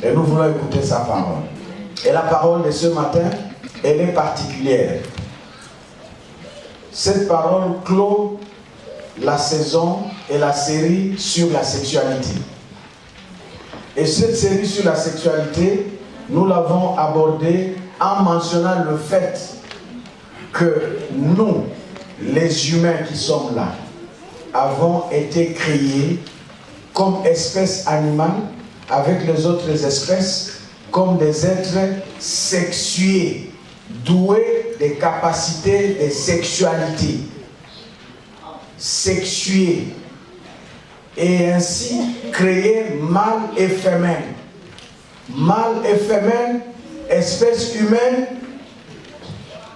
Et nous voulons écouter sa parole. Et la parole de ce matin, elle est particulière. Cette parole clôt la saison et la série sur la sexualité. Et cette série sur la sexualité, nous l'avons abordée en mentionnant le fait que nous, les humains qui sommes là, avons été créés comme espèce animale avec les autres espèces comme des êtres sexués, doués des capacités de sexualité, sexués, et ainsi créés mâle et féminin. Mâle et féminin, espèce humaine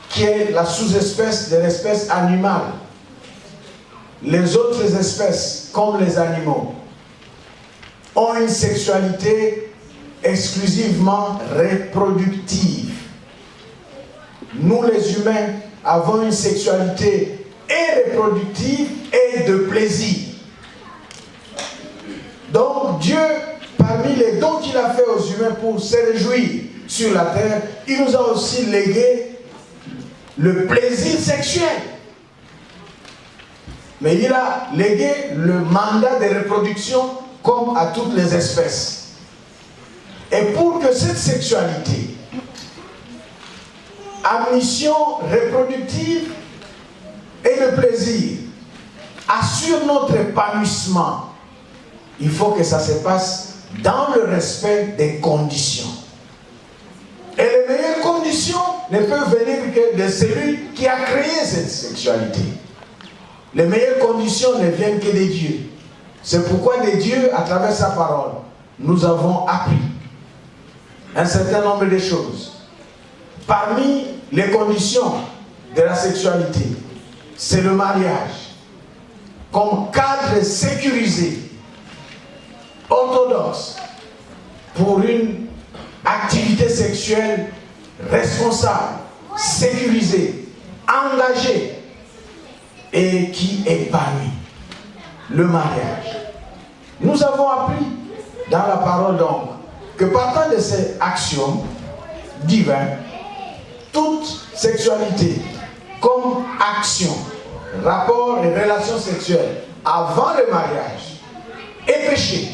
qui est la sous-espèce de l'espèce animale. Les autres espèces, comme les animaux, ont une sexualité exclusivement reproductive. Nous, les humains, avons une sexualité et reproductive et de plaisir. Donc, Dieu, parmi les dons qu'il a fait aux humains pour se réjouir sur la terre, il nous a aussi légué le plaisir sexuel. Mais il a légué le mandat de reproduction comme à toutes les espèces. Et pour que cette sexualité à mission reproductive et de plaisir assure notre épanouissement, il faut que ça se passe dans le respect des conditions. Et les meilleures conditions ne peuvent venir que de celui qui a créé cette sexualité. Les meilleures conditions ne viennent que de Dieu. C'est pourquoi de Dieu, à travers sa parole, nous avons appris un certain nombre de choses. Parmi les conditions de la sexualité, c'est le mariage comme cadre sécurisé, orthodoxe, pour une activité sexuelle responsable, sécurisée, engagée et qui épanouit. Le mariage. Nous avons appris dans la parole donc que partant de ces axiomes divins, toute sexualité comme action, rapport et relation sexuelle avant le mariage est péché.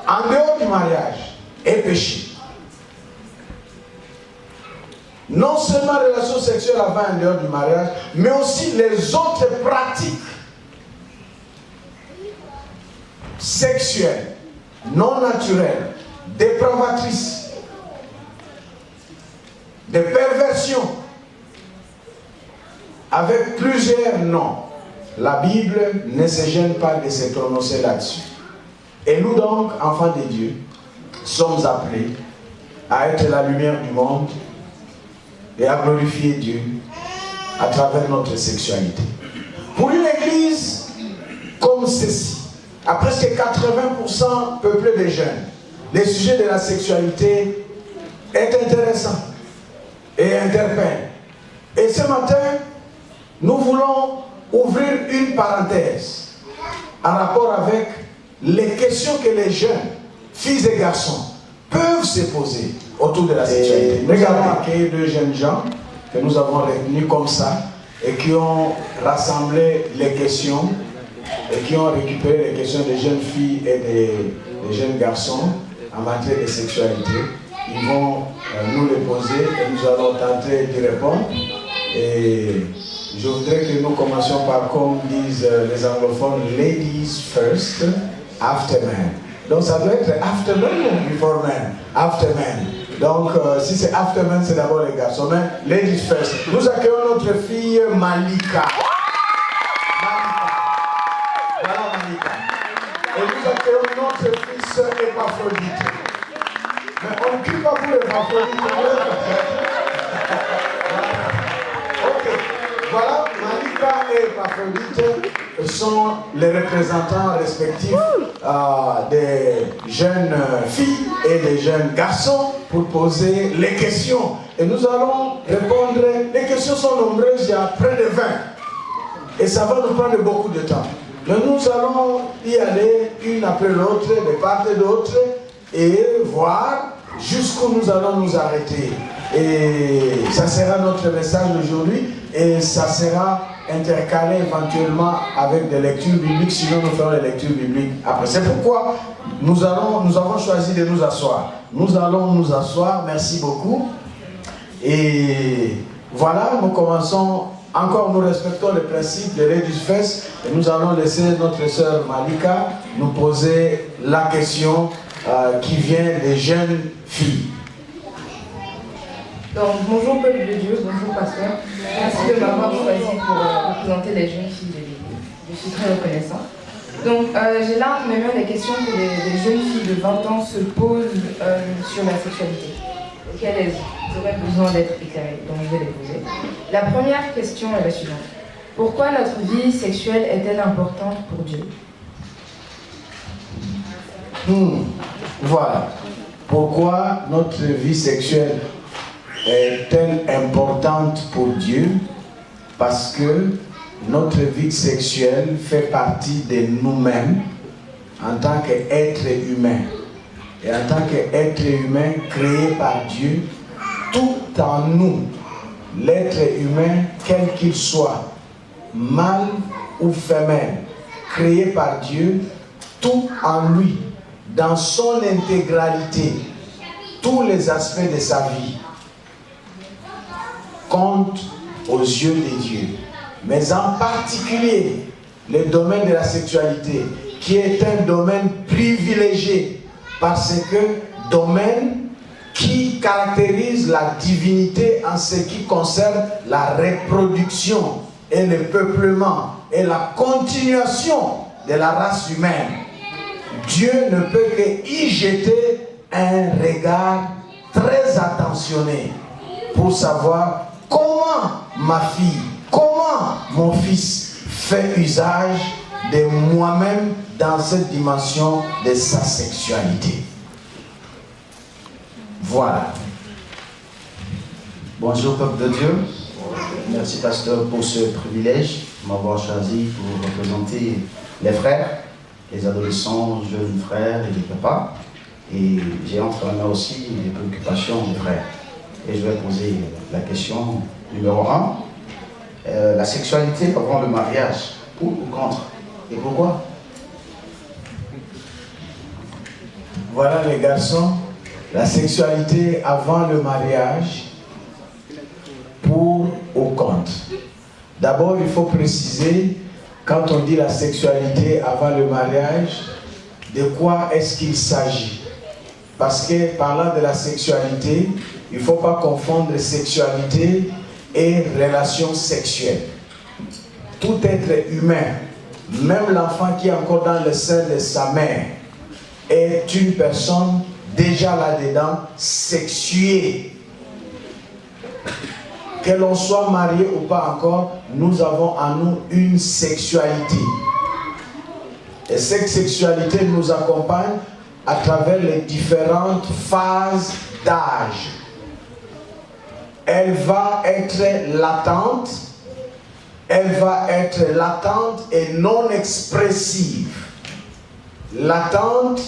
En dehors du mariage est péché. Non seulement relation sexuelle avant et en dehors du mariage, mais aussi les autres pratiques sexuelles, non naturelles, dépravatrices, de perversion, avec plusieurs noms. La Bible ne se gêne pas de se prononcer là-dessus. Et nous donc, enfants de Dieu, sommes appelés à être la lumière du monde et à glorifier Dieu à travers notre sexualité. Pour une église comme ceci, à presque 80% peuplé de jeunes, le sujet de la sexualité est intéressant et interpelle. Et ce matin, nous voulons ouvrir une parenthèse en rapport avec les questions que les jeunes, filles et garçons, peuvent se poser autour de la sexualité. Nous avons accueilli deux jeunes gens que nous avons retenus comme ça et qui ont rassemblé les questions et qui ont récupéré les questions des jeunes filles et des jeunes garçons en matière de sexualité. Ils vont nous les poser et nous allons tenter d'y répondre. Et je voudrais que nous commencions par, comme disent les anglophones, ladies first, after men. Donc ça doit être after men ou before men? After men. Donc si c'est after men, c'est d'abord les garçons. Mais ladies first. Nous accueillons notre fille Malika. Voilà Malika. Et nous accueillons notre fils Épaphrodite. Mais on ne crie pas pour Épaphrodite. Ok. Voilà, Malika et Épaphrodite sont les représentants respectifs des jeunes filles et des jeunes garçons pour poser les questions. Et nous allons répondre. Les questions sont nombreuses, il y a près de 20. Et ça va nous prendre beaucoup de temps. Mais nous allons y aller une après l'autre, de part et d'autre, et voir jusqu'où nous allons nous arrêter. Et ça sera notre message aujourd'hui et ça sera intercalé éventuellement avec des lectures bibliques, sinon nous ferons les lectures bibliques après. C'est pourquoi nous avons choisi de nous asseoir. Nous allons nous asseoir, merci beaucoup. Et voilà, nous commençons. Encore, nous respectons le principe de Ladies First et nous allons laisser notre sœur Malika nous poser la question qui vient des jeunes filles. Donc, bonjour peuple de Dieu, bonjour pasteur. Merci de m'avoir choisi pour représenter les jeunes filles de l'Église. Je suis très reconnaissant. Donc, j'ai là entre mes mains des questions que les jeunes filles de 20 ans se posent sur la sexualité, auxquelles elles auraient besoin d'être éclairées. Donc, je vais les poser. La première question est la suivante. Pourquoi notre vie sexuelle est-elle importante pour Dieu? Voilà. Pourquoi notre vie sexuelle est-elle importante pour Dieu? Parce que notre vie sexuelle fait partie de nous-mêmes en tant qu'être humain. Et en tant qu'être humain créé par Dieu, tout en nous, l'être humain, quel qu'il soit, mâle ou femelle, créé par Dieu, tout en lui, dans son intégralité, tous les aspects de sa vie, compte aux yeux de Dieu. Mais en particulier, le domaine de la sexualité, qui est un domaine privilégié, parce que domaine qui caractérise la divinité en ce qui concerne la reproduction et le peuplement et la continuation de la race humaine. Dieu ne peut qu'y jeter un regard très attentionné pour savoir comment ma fille, comment mon fils fait usage de moi-même dans cette dimension de sa sexualité. Voilà. Bonjour peuple de Dieu. Merci pasteur pour ce privilège de m'avoir choisi pour représenter les frères, les adolescents, jeunes frères et les papas. Et j'ai entre la main aussi les préoccupations des frères. Et je vais poser la question numéro 1. La sexualité avant le mariage, pour ou contre? Et pourquoi? Voilà les garçons, la sexualité avant le mariage, pour ou contre. D'abord, il faut préciser, quand on dit la sexualité avant le mariage, de quoi est-ce qu'il s'agit? Parce que parlant de la sexualité, il ne faut pas confondre sexualité et relation sexuelle. Tout être humain, même l'enfant qui est encore dans le sein de sa mère, est une personne déjà là-dedans sexuée. Que l'on soit marié ou pas encore, nous avons en nous une sexualité. Et cette sexualité nous accompagne à travers les différentes phases d'âge. Elle va être latente et non expressive. Latente,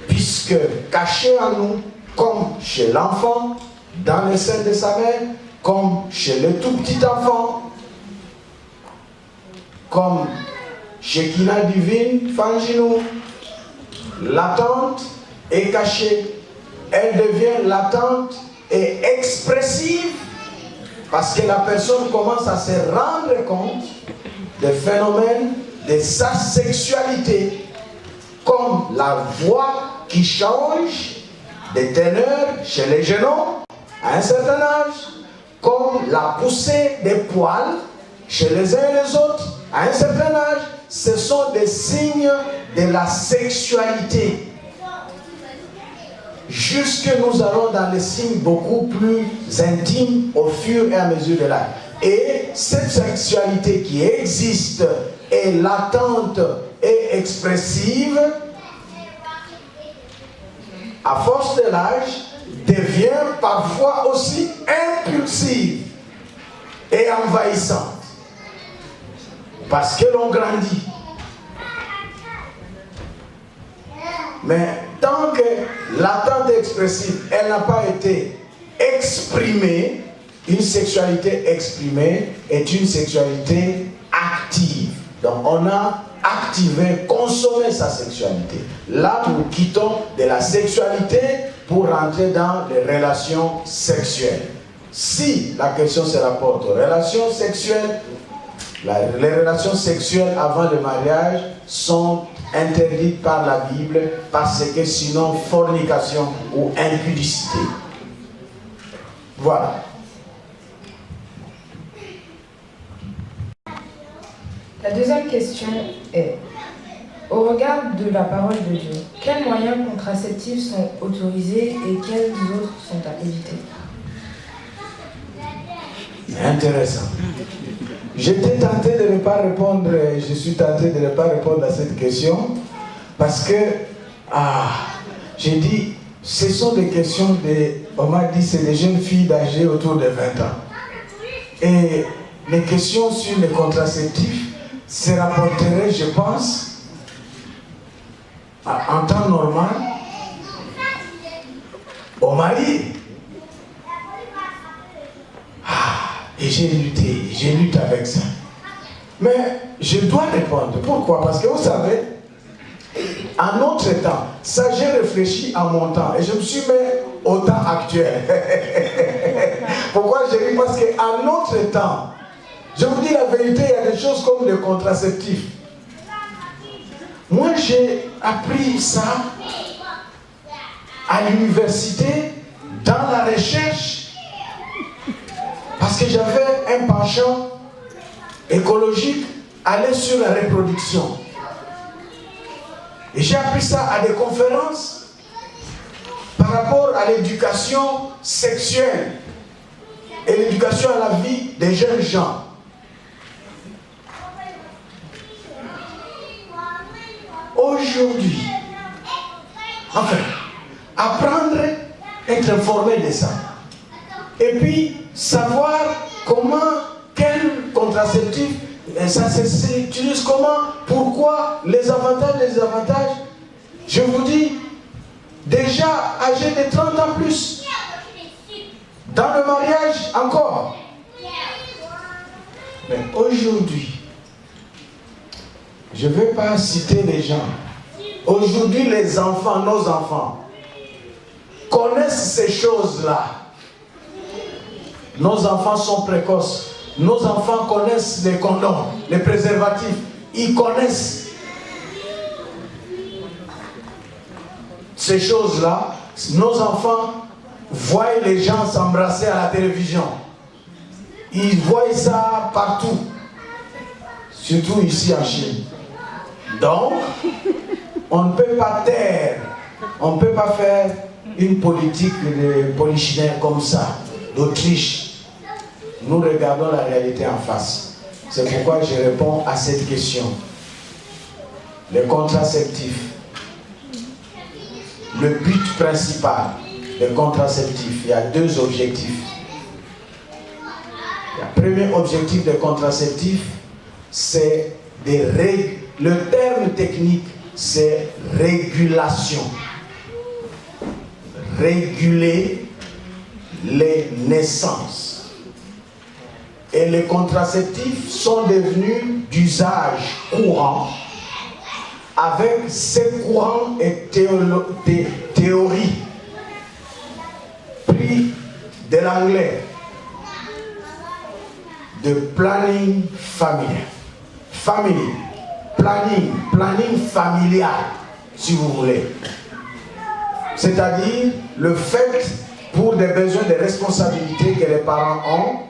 puisque cachée en nous, comme chez l'enfant, dans le sein de sa mère, comme chez le tout petit enfant, comme chez Kina Divine, Fanginou, latente et cachée. Elle devient latente et expressive parce que la personne commence à se rendre compte des phénomènes de sa sexualité, comme la voix qui change de teneur chez les jeunes hommes à un certain âge, comme la poussée des poils chez les uns et les autres à un certain âge. Ce sont des signes de la sexualité. Jusque nous allons dans les signes beaucoup plus intimes au fur et à mesure de l'âge. Et cette sexualité qui existe est latente et expressive, à force de l'âge, devient parfois aussi impulsive et envahissante. Parce que l'on grandit. Mais tant que l'attente expressive, elle n'a pas été exprimée, une sexualité exprimée est une sexualité active. Donc on a activé, consommé sa sexualité. Là, nous quittons de la sexualité pour rentrer dans les relations sexuelles. Si la question se rapporte aux relations sexuelles, les relations sexuelles avant le mariage sont interdites par la Bible parce que sinon fornication ou impudicité. Voilà. La deuxième question est, au regard de la parole de Dieu, quels moyens contraceptifs sont autorisés et quels autres sont à éviter? Intéressant. J'étais tenté de ne pas répondre, je suis tenté de ne pas répondre à cette question parce que, j'ai dit, ce sont des questions on m'a dit, c'est des jeunes filles d'âge autour de 20 ans. Et les questions sur les contraceptifs se rapporteraient, je pense, en temps normal, au mari. Et j'ai lutté avec ça. Mais je dois répondre. Pourquoi? Parce que vous savez, à notre temps, ça j'ai réfléchi à mon temps et je me suis mis au temps actuel. Pourquoi je dis? Parce qu'à notre temps, je vous dis la vérité, il y a des choses comme des contraceptifs. Moi j'ai appris ça à l'université, dans la recherche, parce que j'avais un penchant écologique, aller sur la reproduction. Et j'ai appris ça à des conférences par rapport à l'éducation sexuelle et l'éducation à la vie des jeunes gens. Aujourd'hui, enfin, apprendre, être informé de ça. Et puis, savoir comment, quel contraceptif, ça s'utilise comment, pourquoi, les avantages, les désavantages. Je vous dis, déjà âgé de 30 ans plus, dans le mariage encore. Mais aujourd'hui, je ne vais pas citer les gens. Aujourd'hui, les enfants, nos enfants, connaissent ces choses-là. Nos enfants sont précoces. Nos enfants connaissent les condoms, les préservatifs. Ils connaissent ces choses-là. Nos enfants voient les gens s'embrasser à la télévision. Ils voient ça partout. Surtout ici en Chine. Donc, on ne peut pas taire. On ne peut pas faire une politique de polichinelle comme ça, d'Autriche. Nous regardons la réalité en face. C'est pourquoi je réponds à cette question. Les contraceptifs. Le but principal des contraceptifs, il y a deux objectifs. Le premier objectif des contraceptifs, c'est le terme technique, c'est régulation. Réguler les naissances. Et les contraceptifs sont devenus d'usage courant avec ces courants et théories pris de l'anglais de planning familial. Planning familial, si vous voulez. C'est-à-dire le fait, pour des besoins de responsabilité que les parents ont,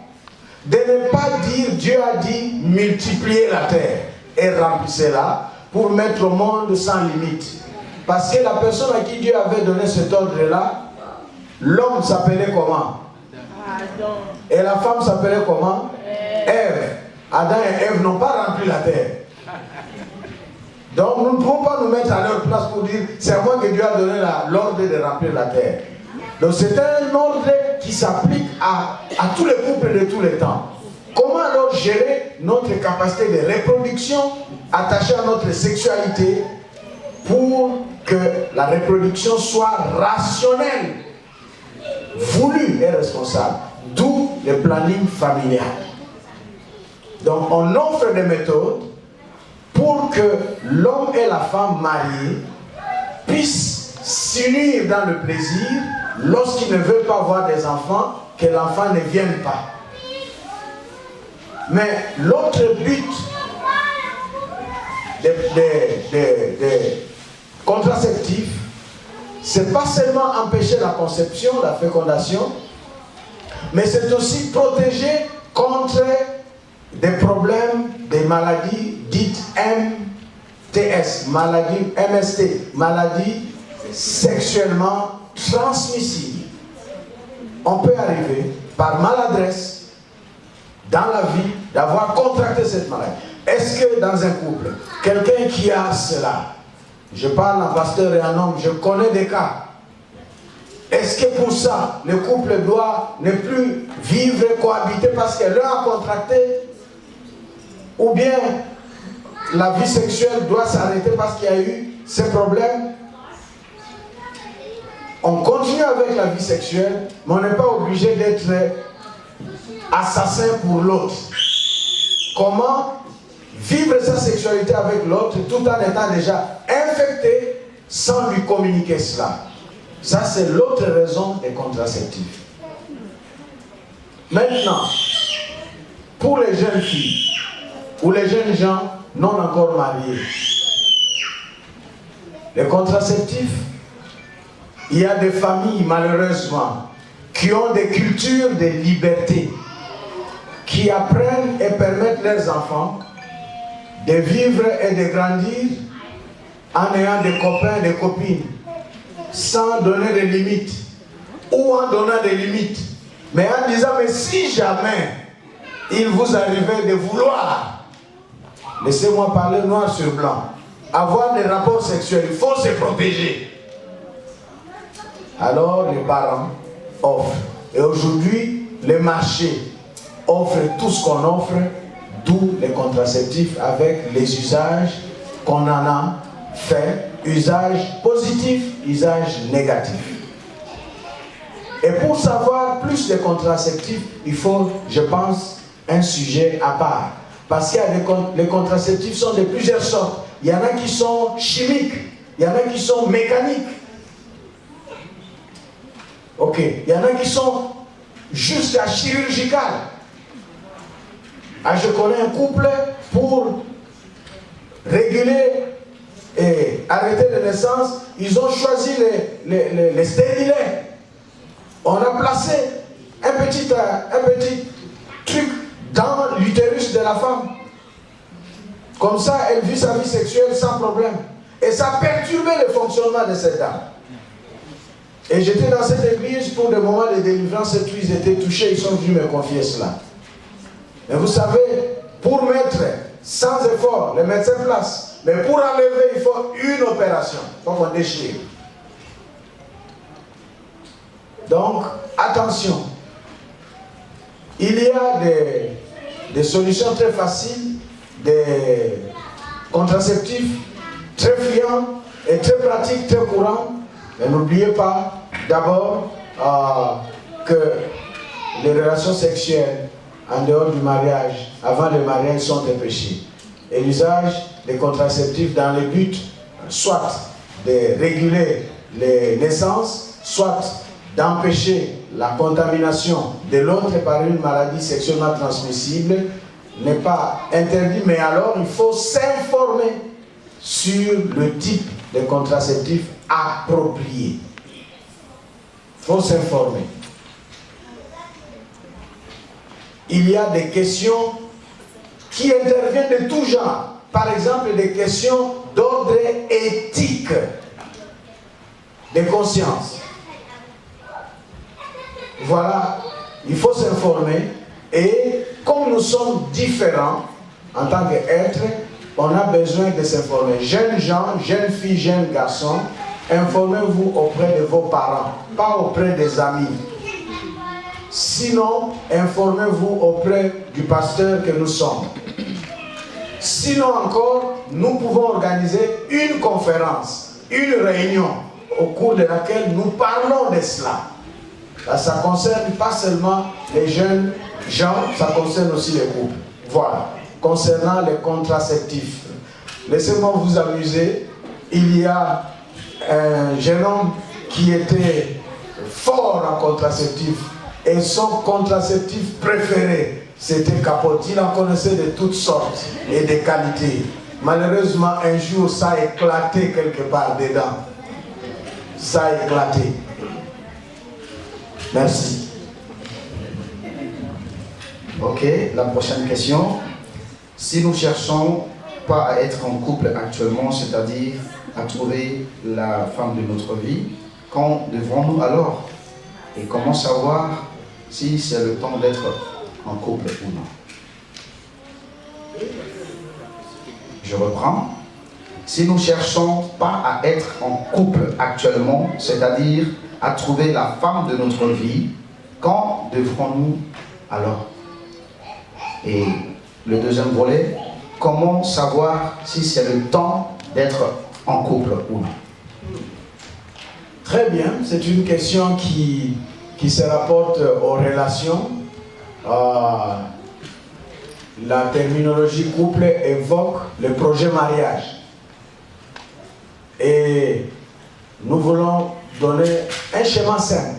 de ne pas dire Dieu a dit multiplier la terre et remplissez-la pour mettre au monde sans limite. Parce que la personne à qui Dieu avait donné cet ordre-là, l'homme s'appelait comment? Adam. Et la femme s'appelait comment? Ève. Adam et Ève n'ont pas rempli la terre. Donc nous ne pouvons pas nous mettre à leur place pour dire c'est à moi que Dieu a donné l'ordre de remplir la terre. Donc c'est un ordre qui s'applique à tous les couples de tous les temps. Comment alors gérer notre capacité de reproduction attachée à notre sexualité pour que la reproduction soit rationnelle, voulue et responsable. D'où le planning familial. Donc on offre des méthodes pour que l'homme et la femme mariés puissent s'unir dans le plaisir lorsqu'ils ne veulent pas avoir des enfants, que l'enfant ne vienne pas. Mais l'autre but des contraceptifs, c'est pas seulement empêcher la conception, la fécondation, mais c'est aussi protéger contre des problèmes, des maladies dites MTS, maladies MST, maladies sexuellement transmissibles. On peut arriver par maladresse dans la vie d'avoir contracté cette maladie. Est-ce que dans un couple, quelqu'un qui a cela, je parle en pasteur et en homme, je connais des cas, est-ce que pour ça, le couple doit ne plus vivre et cohabiter parce que l'un a contracté, ou bien la vie sexuelle doit s'arrêter parce qu'il y a eu ces problèmes? On continue avec la vie sexuelle, mais on n'est pas obligé d'être assassin pour l'autre. Comment vivre sa sexualité avec l'autre tout en étant déjà infecté sans lui communiquer cela? Ça, c'est l'autre raison des contraceptifs. Maintenant, pour les jeunes filles ou les jeunes gens non encore mariés, les contraceptifs, il y a des familles, malheureusement, qui ont des cultures de liberté, qui apprennent et permettent leurs enfants de vivre et de grandir en ayant des copains, des copines, sans donner de limites, ou en donnant des limites, mais en disant, mais si jamais il vous arrivait de vouloir, laissez-moi parler noir sur blanc, avoir des rapports sexuels, il faut se protéger. Alors les parents offrent. Et aujourd'hui, le marché offre tout ce qu'on offre, d'où les contraceptifs avec les usages qu'on en a fait, usage positif, usage négatif. Et pour savoir plus des contraceptifs, il faut, je pense, un sujet à part. Parce qu'il y a les contraceptifs sont de plusieurs sortes. Il y en a qui sont chimiques, il y en a qui sont mécaniques. Ok, il y en a qui sont juste à chirurgical. Ah, je connais un couple pour réguler et arrêter les naissances, ils ont choisi les stérilets. On a placé un petit truc dans l'utérus de la femme. Comme ça, elle vit sa vie sexuelle sans problème. Et ça a perturbé le fonctionnement de cette dame. Et j'étais dans cette église pour des moments de délivrance et tous ils étaient touchés, ils sont venus me confier cela. Et vous savez, pour mettre sans effort, les médecins placent, mais pour enlever, il faut une opération. Il faut qu'on déchire. Donc, attention. Il y a des solutions très faciles, des contraceptifs très friands et très pratiques, très courants. Mais n'oubliez pas, d'abord, que les relations sexuelles en dehors du mariage, avant le mariage, sont des péchés. Et l'usage des contraceptifs dans le but, soit de réguler les naissances, soit d'empêcher la contamination de l'autre par une maladie sexuellement transmissible, n'est pas interdit, mais alors il faut s'informer sur le type de contraceptif approprié. Il faut s'informer. Il y a des questions qui interviennent de tout genre. Par exemple, des questions d'ordre éthique, de conscience. Voilà, il faut s'informer. Et comme nous sommes différents en tant qu'êtres, on a besoin de s'informer. Jeunes gens, jeunes filles, jeunes garçons, informez-vous auprès de vos parents, pas auprès des amis. Sinon, informez-vous auprès du pasteur que nous sommes. Sinon encore, nous pouvons organiser une conférence une réunion au cours de laquelle nous parlons de cela. Ça ne concerne pas seulement les jeunes gens, ça concerne aussi les couples. Voilà. Concernant les contraceptifs, laissez-moi vous amuser. Il y a un jeune homme qui était fort en contraceptif et son contraceptif préféré, c'était capote. Il en connaissait de toutes sortes et de qualités. Malheureusement, un jour, ça a éclaté quelque part dedans. Ça a éclaté. Merci. Ok, la prochaine question. Si nous cherchons pas à être en couple actuellement, c'est-à-dire à trouver la femme de notre vie, quand devrons-nous alors? Et comment savoir si c'est le temps d'être en couple ou non? Je reprends. Si nous ne cherchons pas à être en couple actuellement, c'est-à-dire à trouver la femme de notre vie, quand devrons-nous alors? Et le deuxième volet, comment savoir si c'est le temps d'être en couple ou non? Très bien, c'est une question qui se rapporte aux relations. La terminologie couple évoque le projet mariage. Et nous voulons donner un schéma simple.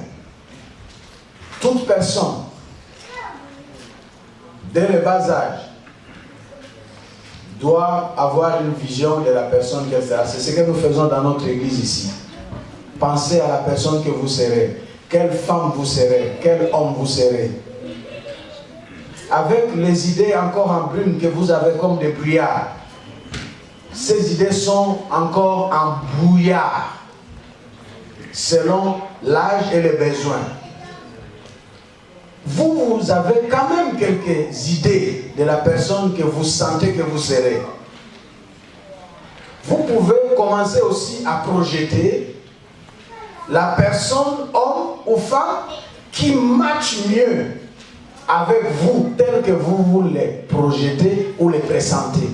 Toute personne, dès le bas âge, doit avoir une vision de la personne qu'elle sera. C'est ce que nous faisons dans notre église ici. Pensez à la personne que vous serez. Quelle femme vous serez, quel homme vous serez. Avec les idées encore en brume que vous avez comme des brouillards, ces idées sont encore en brouillard, selon l'âge et les besoins. Vous avez quand même quelques idées de la personne que vous sentez que vous serez. Vous pouvez commencer aussi à projeter la personne, homme ou femme, qui match mieux avec vous, tel que vous les projetez ou les pressentez.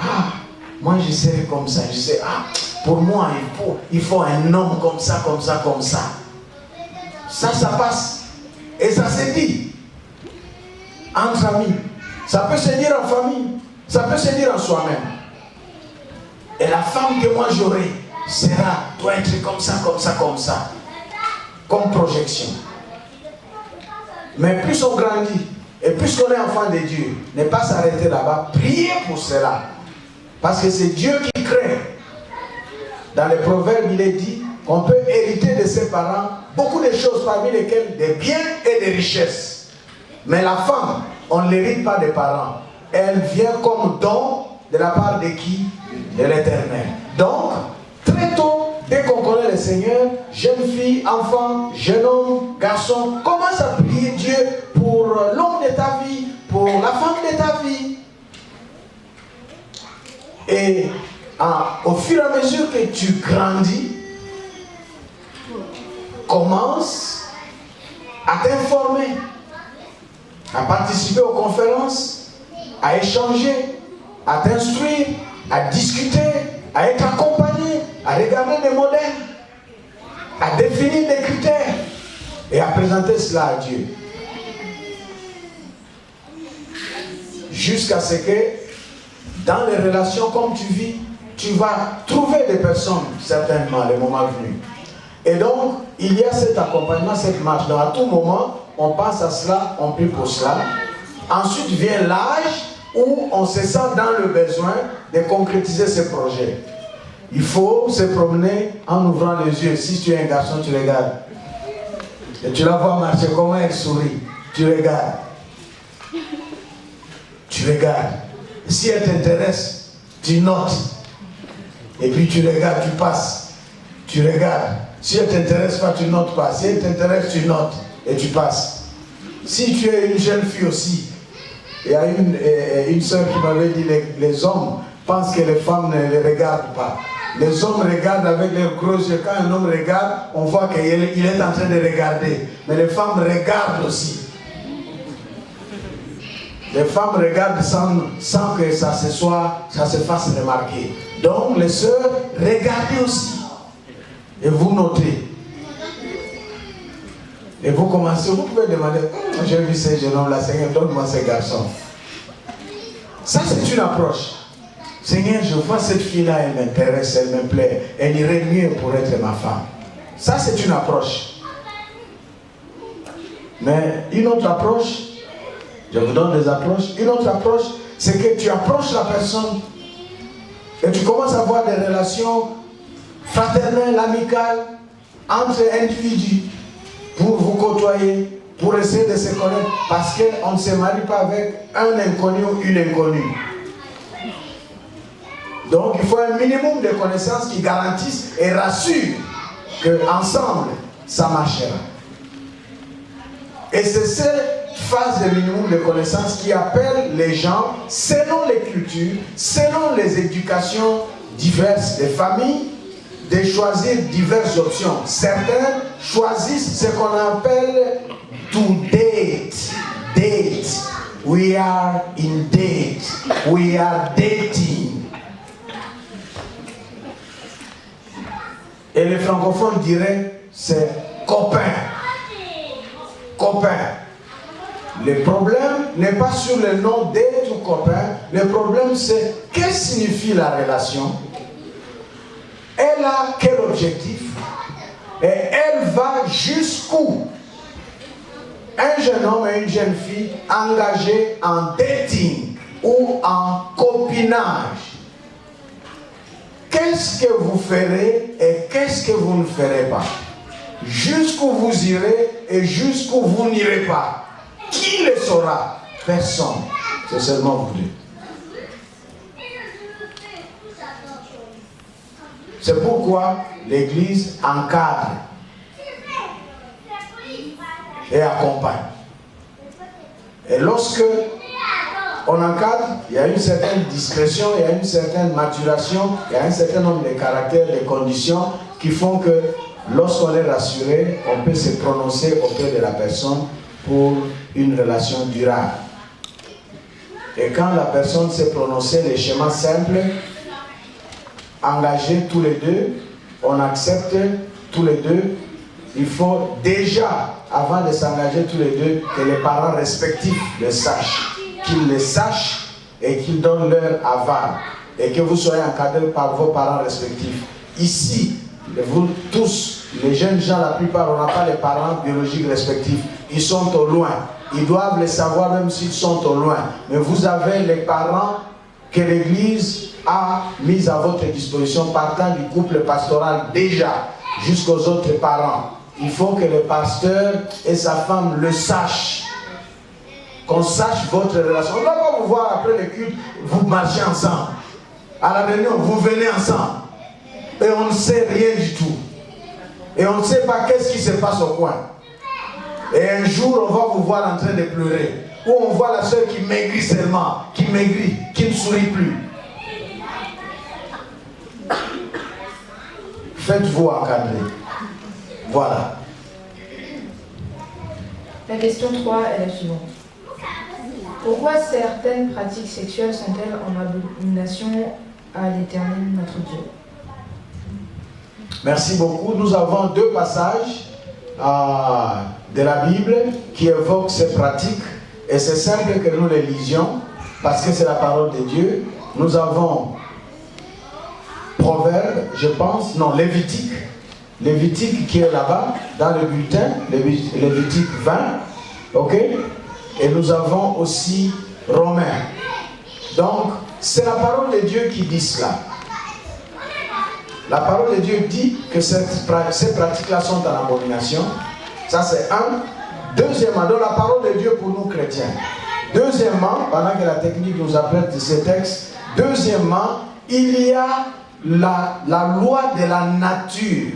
Ah, moi je serai comme ça, je sais, pour moi il faut un homme comme ça, comme ça, comme ça. Ça passe. Et ça se dit entre amis. Ça peut se dire en famille, ça peut se dire en soi-même. Et la femme que moi j'aurai doit être comme ça, comme ça, comme ça. Comme projection. Mais plus on grandit, et plus on est enfant de Dieu, ne pas s'arrêter là-bas, priez pour cela. Parce que c'est Dieu qui crée. Dans les proverbes, il est dit qu'on peut hériter de ses parents beaucoup de choses, parmi lesquelles des biens et des richesses. Mais la femme, on ne l'hérite pas des parents. Elle vient comme don de la part de qui? De l'Éternel. Donc, très tôt, dès qu'on connaît le Seigneur, jeune fille, enfant, jeune homme, garçon, commence à prier Dieu pour l'homme de ta vie, pour la femme de ta vie. Et au fur et à mesure que tu grandis, commence à t'informer, à participer aux conférences, à échanger, à t'instruire, à discuter, à être accompagné, à regarder des modèles, à définir des critères et à présenter cela à Dieu. Jusqu'à ce que dans les relations comme tu vis, tu vas trouver des personnes, certainement, le moment venu. Et donc, il y a cet accompagnement, cette marche. Donc, à tout moment, on pense à cela, on prie pour cela. Ensuite vient l'âge où on se sent dans le besoin de concrétiser ce projet. Il faut se promener en ouvrant les yeux. Si tu es un garçon, tu regardes. Et tu la vois marcher, comment elle sourit. Tu regardes. Tu regardes. Si elle t'intéresse, tu notes. Et puis tu regardes, tu passes. Tu regardes. Si elle ne t'intéresse pas, tu ne notes pas. Si elle t'intéresse, tu notes. Et tu passes. Si tu es une jeune fille aussi, il y a une soeur qui m'avait dit les hommes pensent que les femmes ne les regardent pas. Les hommes regardent avec leurs gros yeux. Quand un homme regarde, on voit qu'il est en train de regarder. Mais les femmes regardent aussi. Les femmes regardent sans que ça se fasse remarquer. Donc les sœurs, regardez aussi. Et vous notez. Et vous commencez, vous pouvez demander, j'ai vu ces jeunes hommes là, Seigneur, donne-moi ces garçons. Ça c'est une approche. Seigneur, je vois cette fille-là, elle m'intéresse, elle me plaît, elle irait mieux pour être ma femme. Ça c'est une approche. Mais une autre approche, je vous donne des approches, une autre approche, c'est que tu approches la personne et tu commences à avoir des relations fraternelles, amicales, entre individus, pour vous côtoyer, pour essayer de se connaître, parce qu'on ne se marie pas avec un inconnu ou une inconnue. Donc il faut un minimum de connaissances qui garantissent et rassurent qu'ensemble, ça marchera. Et c'est cette phase de minimum de connaissances qui appelle les gens, selon les cultures, selon les éducations diverses des familles, de choisir diverses options. Certains choisissent ce qu'on appelle to date. Date. We are in date. We are dating. Et les francophones diraient c'est copain. Copain. Le problème n'est pas sur le nom date ou copain. Le problème c'est que signifie la relation. Elle a quel objectif? Et elle va jusqu'où? Un jeune homme et une jeune fille engagés en dating ou en copinage. Qu'est-ce que vous ferez et qu'est-ce que vous ne ferez pas? Jusqu'où vous irez et jusqu'où vous n'irez pas. Qui le saura? Personne. C'est seulement vous deux. C'est pourquoi l'Église encadre et accompagne. Et lorsque on encadre, il y a une certaine discrétion, il y a une certaine maturation, il y a un certain nombre de caractères, de conditions qui font que lorsqu'on est rassuré, on peut se prononcer auprès de la personne pour une relation durable. Et quand la personne s'est prononcée, les schémas simples, engagés tous les deux, on accepte tous les deux. Il faut déjà, avant de s'engager tous les deux, que les parents respectifs le sachent, qu'ils le sachent et qu'ils donnent leur aval et que vous soyez encadrés par vos parents respectifs. Ici, vous tous, les jeunes gens, la plupart, on n'a pas les parents biologiques respectifs. Ils sont au loin. Ils doivent le savoir même s'ils sont au loin. Mais vous avez les parents que l'Église a mis à votre disposition partant du couple pastoral déjà jusqu'aux autres parents. Il faut que le pasteur et sa femme le sachent. Qu'on sache votre relation. On ne va pas vous voir après le culte, vous marchez ensemble. À la réunion, vous venez ensemble. Et on ne sait rien du tout. Et on ne sait pas qu'est-ce qui se passe au coin. Et un jour, on va vous voir en train de pleurer. Ou on voit la soeur qui maigrit seulement, qui maigrit, qui ne sourit plus. Faites-vous encadrer. Voilà. La question 3 est la suivante. Pourquoi certaines pratiques sexuelles sont-elles en abomination à l'Éternel notre Dieu? Merci beaucoup. Nous avons deux passages de la Bible qui évoquent ces pratiques. Et c'est simple que nous les lisions parce que c'est la parole de Dieu. Nous avons Proverbe, je pense, non, Lévitique. Lévitique qui est là-bas, dans le bulletin, Lévitique 20, ok? Et nous avons aussi Romains. Donc, c'est la parole de Dieu qui dit cela. La parole de Dieu dit que ces pratiques-là sont en abomination. Ça, c'est un. Deuxièmement, donc la parole de Dieu pour nous chrétiens. Deuxièmement, pendant que la technique nous apprête de ces textes, deuxièmement, il y a la loi de la nature.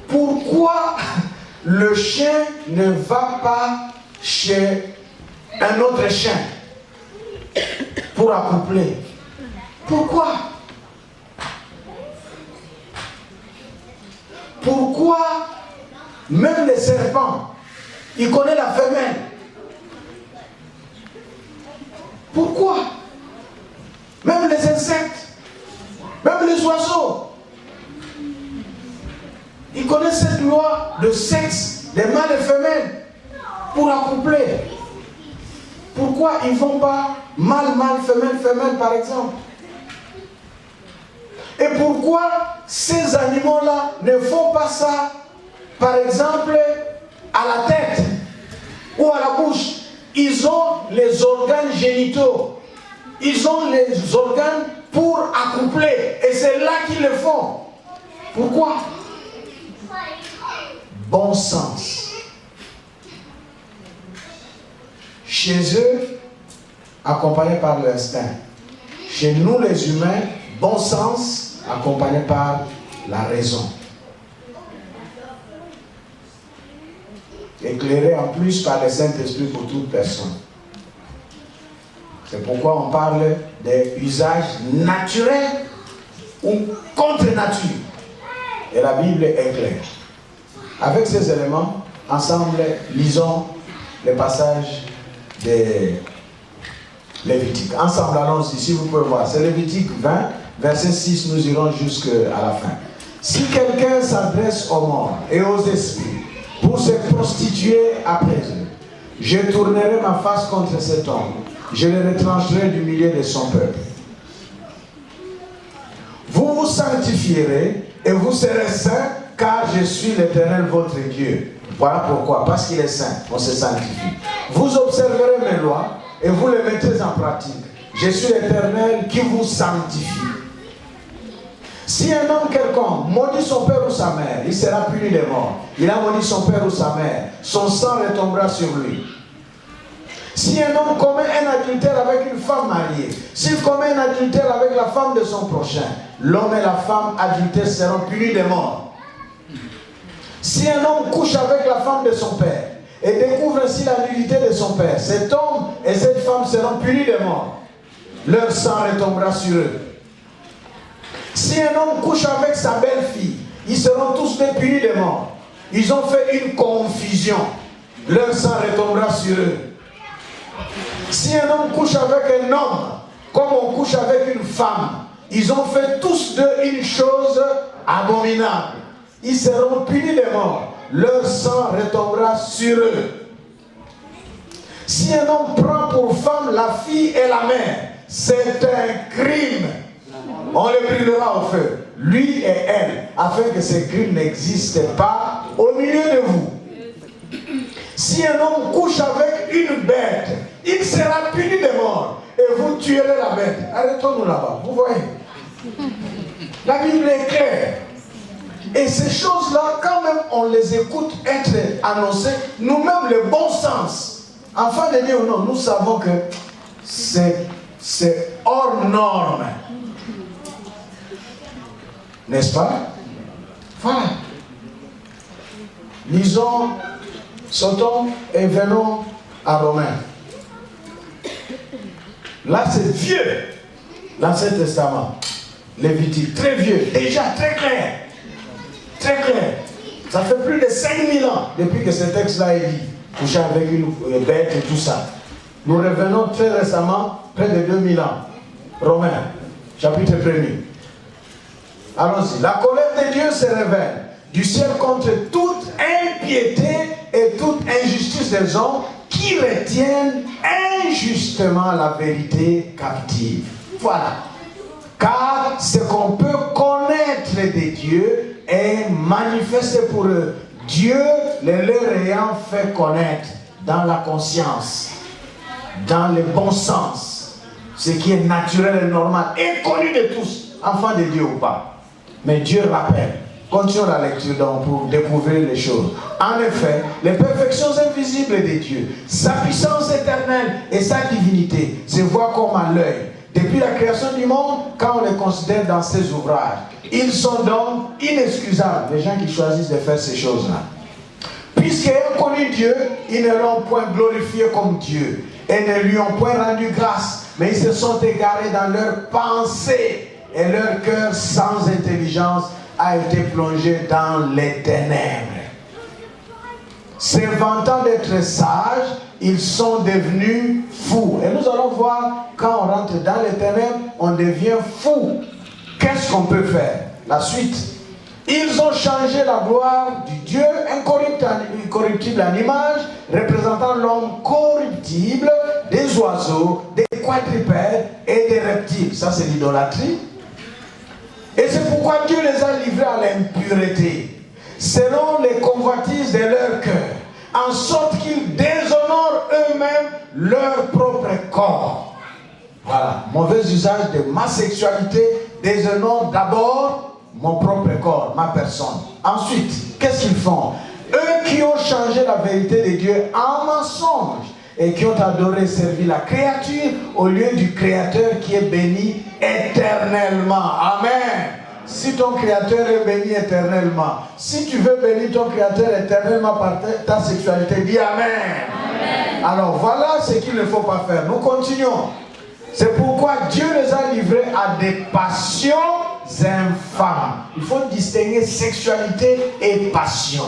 Pourquoi le chien ne va pas chez un autre chien pour accoupler? Pourquoi? Pourquoi même le serpent, il connaît la femelle? Pourquoi? Même les insectes, même les oiseaux. Ils connaissent cette loi de sexe des mâles et femelles pour accoupler. Pourquoi ils ne font pas mâle, mâle, femelle, femelle par exemple? Et pourquoi ces animaux-là ne font pas ça, par exemple, à la tête ou à la bouche? Ils ont les organes génitaux. Ils ont les organes pour accoupler. Et c'est là qu'ils le font. Pourquoi? Bon sens. Chez eux, accompagné par l'instinct. Chez nous les humains, bon sens accompagné par la raison. Éclairé en plus par le Saint-Esprit pour toute personne. C'est pourquoi on parle des usages naturels ou contre nature. Et la Bible est claire. Avec ces éléments, ensemble, lisons les passages des Lévitique. Ensemble, allons-y, si vous pouvez voir. C'est Lévitique 20, verset 6, nous irons jusqu'à la fin. Si quelqu'un s'adresse aux morts et aux esprits pour se prostituer après eux, je tournerai ma face contre cet homme. Je le retrancherai du milieu de son peuple. Vous vous sanctifierez et vous serez saints, car je suis l'Éternel votre Dieu. Voilà pourquoi, parce qu'il est saint, on se sanctifie. Vous observerez mes lois et vous les mettez en pratique. Je suis l'Éternel qui vous sanctifie. Si un homme quelconque maudit son père ou sa mère, il sera puni de mort. Il a maudit son père ou sa mère, son sang retombera sur lui. Si un homme commet un adultère avec une femme mariée, s'il commet un adultère avec la femme de son prochain, l'homme et la femme adultères seront punis de mort. Si un homme couche avec la femme de son père et découvre ainsi la nudité de son père, cet homme et cette femme seront punis de mort. Leur sang retombera sur eux. Si un homme couche avec sa belle-fille, ils seront tous deux punis de mort. Ils ont fait une confusion. Leur sang retombera sur eux. Si un homme couche avec un homme, comme on couche avec une femme, ils ont fait tous deux une chose abominable. Ils seront punis de mort. Leur sang retombera sur eux. Si un homme prend pour femme la fille et la mère, c'est un crime. On les brûlera au feu, lui et elle, afin que ce crime n'existe pas au milieu de vous. Si un homme couche avec une bête, il sera puni de mort et vous tuerez la bête. Arrêtons-nous là-bas, vous voyez. La Bible est claire. Et ces choses-là, quand même on les écoute être annoncées, nous-mêmes le bon sens, afin de dire non, nous savons que c'est hors norme. N'est-ce pas? Voilà. Lisons, sautons et venons à Romains. Là, c'est vieux, l'Ancien Testament. Lévitique, très vieux, déjà très clair. Très clair. Ça fait plus de 5000 ans depuis que ce texte-là est dit. Coucher avec une bête et tout ça. Nous revenons très récemment, près de 2000 ans. Romains, chapitre 1er. Allons-y. La colère de Dieu se révèle du ciel contre toute impiété et toute injustice des hommes qui retiennent injustement la vérité captive. Voilà. Car ce qu'on peut connaître de Dieu est manifesté pour eux. Dieu les leur ayant fait connaître dans la conscience, dans le bon sens, ce qui est naturel et normal, et connu de tous, enfants de Dieu ou pas. Mais Dieu rappelle. Continuons la lecture donc pour découvrir les choses. En effet, les perfections invisibles de Dieu, sa puissance éternelle et sa divinité se voient comme à l'œil. Depuis la création du monde, quand on les considère dans ses ouvrages, ils sont donc inexcusables, les gens qui choisissent de faire ces choses-là. Puisqu'ayant connu Dieu, ils ne l'ont point glorifié comme Dieu et ne lui ont point rendu grâce, mais ils se sont égarés dans leurs pensées et leur cœur sans intelligence a été plongé dans les ténèbres. se vantant d'être sages, ils sont devenus fous. Et nous allons voir, quand on rentre dans les ténèbres, on devient fou. Qu'est-ce qu'on peut faire? La suite. Ils ont changé la gloire du Dieu incorruptible en image, représentant l'homme corruptible, des oiseaux, des quadrupèdes et des reptiles. Ça, c'est l'idolâtrie. Et c'est pourquoi Dieu les a livrés à l'impureté, selon les convoitises de leur cœur, en sorte qu'ils déshonorent eux-mêmes leur propre corps. Voilà, mauvais usage de ma sexualité déshonore d'abord mon propre corps, ma personne. Ensuite, qu'est-ce qu'ils font? Eux qui ont changé la vérité de Dieu en mensonge et qui ont adoré et servi la créature au lieu du Créateur qui est béni éternellement. Amen. Si ton Créateur est béni éternellement, si tu veux bénir ton Créateur éternellement par ta sexualité, dis Amen. Amen. Alors voilà ce qu'il ne faut pas faire. Nous continuons. C'est pourquoi Dieu les a livrés à des passions infâmes. Il faut distinguer sexualité et passion.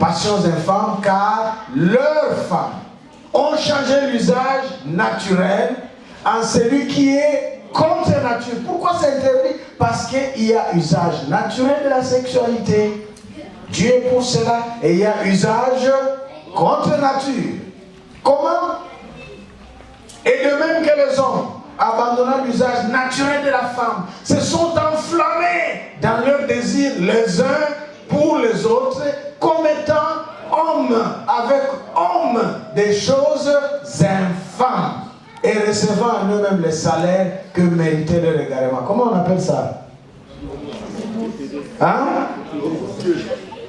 Passions infâmes, car leurs femmes ont changé l'usage naturel en celui qui est contre nature. Pourquoi c'est interdit? Parce qu'il y a usage naturel de la sexualité. Dieu est pour cela. Et il y a usage contre nature. Comment? Et de même que les hommes, abandonnant l'usage naturel de la femme, se sont enflammés dans leur désir les uns pour les autres, commettant homme avec homme des choses infâmes et recevant en eux-mêmes les salaires que méritait leur égarement. Comment on appelle ça? Hein?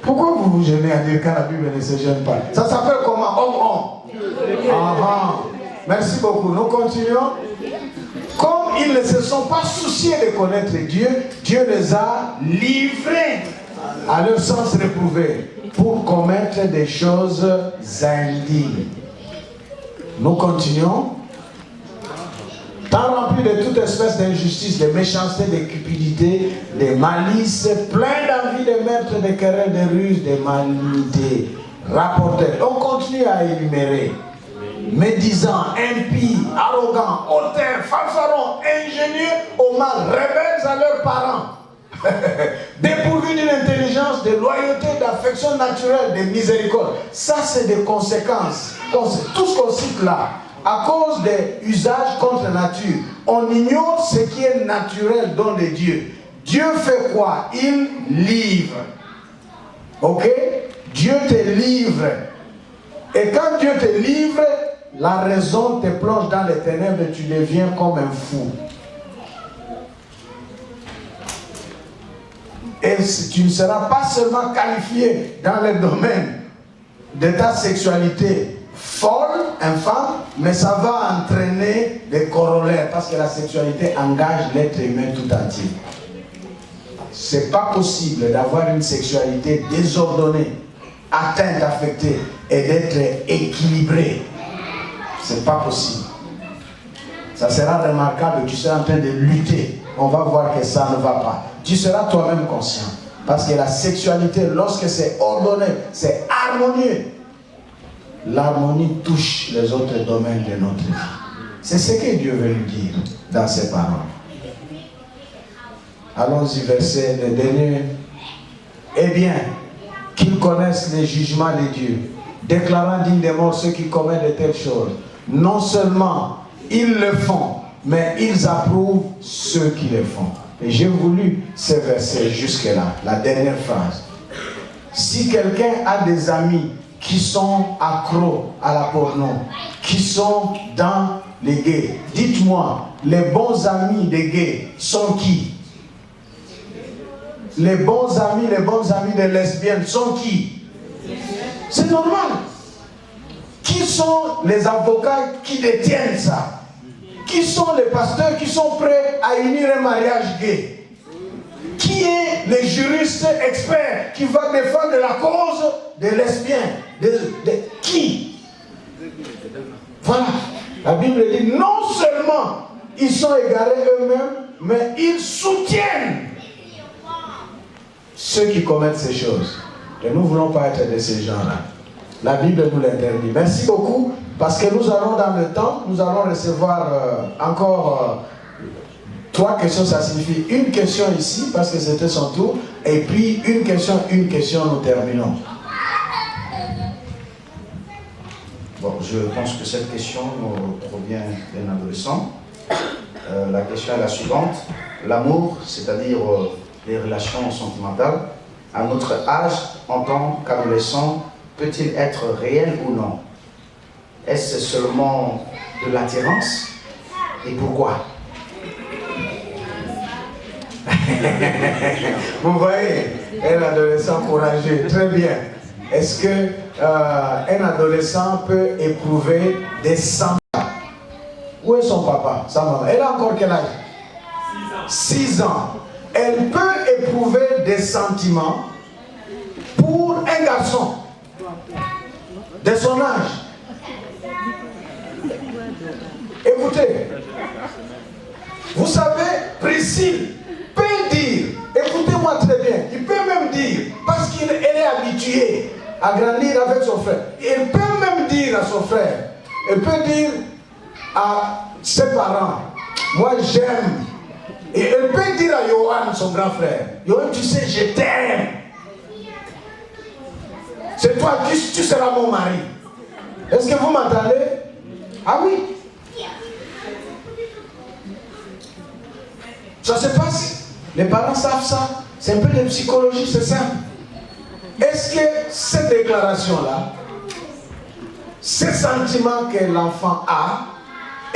Pourquoi vous vous gênez à dire quand la Bible ne se gêne pas? Ça s'appelle comment? Homme. Merci beaucoup. Nous continuons. Comme ils ne se sont pas souciés de connaître Dieu, Dieu les a livrés à leur sens réprouvé pour commettre des choses indignes. Nous continuons. Tant rempli de toute espèce d'injustice, de méchanceté, de cupidité, de malice, plein d'envie de mettre des querelles, de ruses, de malignité. Rapportez. On continue à énumérer. Médisants, impies, arrogants, hautains, fanfarons, ingénieux au mal, rebelles à leurs parents, dépourvus d'une intelligence, de loyauté, d'affection naturelle, de miséricorde. Ça, c'est des conséquences. Tout ce qu'on cite là, à cause des usages contre nature, on ignore ce qui est naturel don de Dieu. Dieu fait quoi? Il livre. Ok? Dieu te livre. Et quand Dieu te livre, la raison te plonge dans les ténèbres et tu deviens comme un fou. Et tu ne seras pas seulement qualifié dans le domaine de ta sexualité folle, infâme, mais ça va entraîner des corollaires parce que la sexualité engage l'être humain tout entier. C'est pas possible d'avoir une sexualité désordonnée, atteinte, affectée et d'être équilibré. C'est pas possible. Ça sera remarquable, tu seras en train de lutter. On va voir que ça ne va pas. Tu seras toi-même conscient. Parce que la sexualité, lorsque c'est ordonné, c'est harmonieux. L'harmonie touche les autres domaines de notre vie. C'est ce que Dieu veut nous dire dans ses paroles. Allons-y, verset le dernier. Eh bien, qu'ils connaissent les jugements de Dieu, déclarant dignes de mort ceux qui commettent de telles choses. Non seulement ils le font, mais ils approuvent ceux qui le font. Et j'ai voulu ce verset jusque-là, la dernière phrase. Si quelqu'un a des amis qui sont accros à la porno, qui sont dans les gays, dites-moi, les bons amis des gays sont qui? Les bons amis des lesbiennes sont qui? C'est normal. Qui sont les avocats qui détiennent ça? Qui sont les pasteurs qui sont prêts à unir un mariage gay? Qui est le juriste expert qui va défendre la cause des lesbiennes? Qui? Voilà. La Bible dit non seulement ils sont égarés eux-mêmes, mais ils soutiennent ceux qui commettent ces choses. Et nous ne voulons pas être de ces gens-là. La Bible nous l'interdit. Merci beaucoup, parce que nous allons dans le temps, nous allons recevoir encore 3 questions, ça signifie une question ici, parce que c'était son tour, et puis une question, nous terminons. Bon, je pense que cette question provient d'un adolescent. La question est la suivante. L'amour, c'est-à-dire les relations sentimentales, à notre âge, en tant qu'adolescent, peut-il être réel ou non? Est-ce seulement de l'attirance? Et pourquoi? Vous voyez, un adolescent courageux, très bien. Est-ce que un adolescent peut éprouver des sentiments? Où est son papa, sa maman? Elle a encore quel âge? 6 ans. Elle peut éprouver des sentiments pour un garçon de son âge. Écoutez, vous savez, Priscille peut dire, écoutez-moi très bien, il peut même dire, parce qu'elle est habituée à grandir avec son frère, elle peut même dire à son frère, elle peut dire à ses parents, moi j'aime. Et elle peut dire à Johan, son grand frère, Johan, tu sais, je t'aime. C'est toi, tu seras mon mari. Est-ce que vous m'entendez? Ah oui. Ça se passe. Les parents savent ça. C'est un peu de psychologie, c'est simple. Est-ce que cette déclaration-là, ces sentiments que l'enfant a,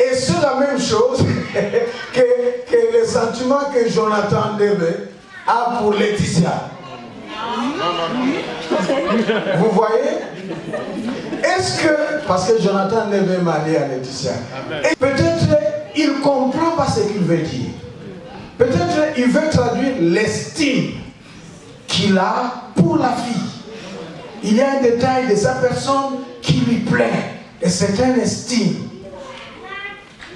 et c'est la même chose que les sentiments que Jonathan Debe a pour Laetitia? Vous voyez? Est-ce que, parce que Jonathan Debe est marié à Laetitia, et peut-être il comprend pas ce qu'il veut dire. Peut-être il veut traduire l'estime qu'il a pour la fille. Il y a un détail de sa personne qui lui plaît, et c'est un estime.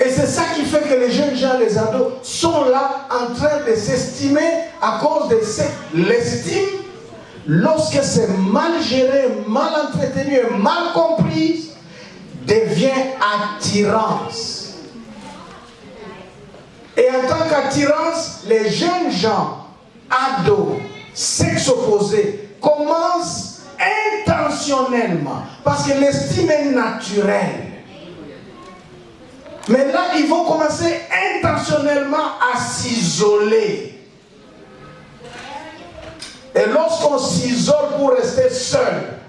Et c'est ça qui fait que les jeunes gens, les ados, sont là en train de s'estimer à cause de l'estime. Lorsque c'est mal géré, mal entretenu et mal compris, devient attirance. Et en tant qu'attirance, les jeunes gens, ados, sexe opposé, commencent intentionnellement, parce que l'estime est naturelle. Mais là, ils vont commencer intentionnellement à s'isoler. Et lorsqu'on s'isole pour rester seul,